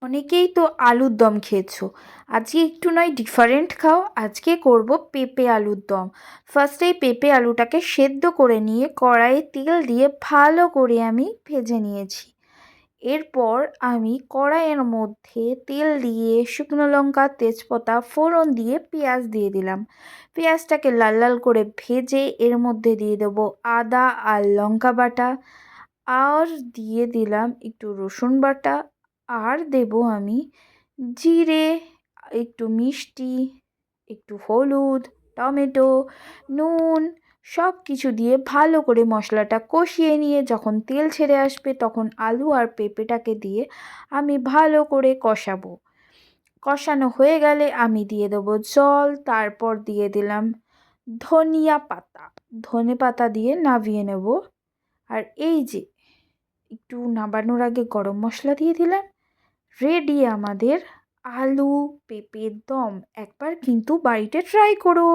অনেকেই তো আলুর দম খেয়েছো, আজকে একটু নয় ডিফারেন্ট খাও। আজকে করব পেঁপে আলুর দম। ফার্স্টেই পেঁপে আলুটাকে সেদ্ধ করে নিয়ে কড়াইয়ে তেল দিয়ে ভালো করে আমি ভেজে নিয়েছি। এরপর আমি কড়াইয়ের মধ্যে তেল দিয়ে শুকনো লঙ্কা, তেজপাতা ফোড়ন দিয়ে পেঁয়াজ দিয়ে দিলাম। পেঁয়াজটাকে লাল লাল করে ভেজে এর মধ্যে দিয়ে দেবো আদা আর লঙ্কা বাটা, আর দিয়ে দিলাম একটু রসুন বাটা, আর দেব আমি জিরে, একটু মিষ্টি, একটু হলুদ, টমেটো, নুন, সব কিছু দিয়ে ভালো করে মশলাটা কষিয়ে নিয়ে যখন তেল ছেড়ে আসবে তখন আলু আর পেঁপেটাকে দিয়ে আমি ভালো করে কষাবো। কষানো হয়ে গেলে আমি দিয়ে দেবো জল, তারপর দিয়ে দিলাম ধনিয়া পাতা, ধনে পাতা দিয়ে নামিয়ে নেব। আর এই যে একটু নামানোর আগে গরম মশলা দিয়ে দিলাম। রেডি আমাদের আলু পেঁপের দম। একবার কিন্তু বাড়িতে ট্রাই করো।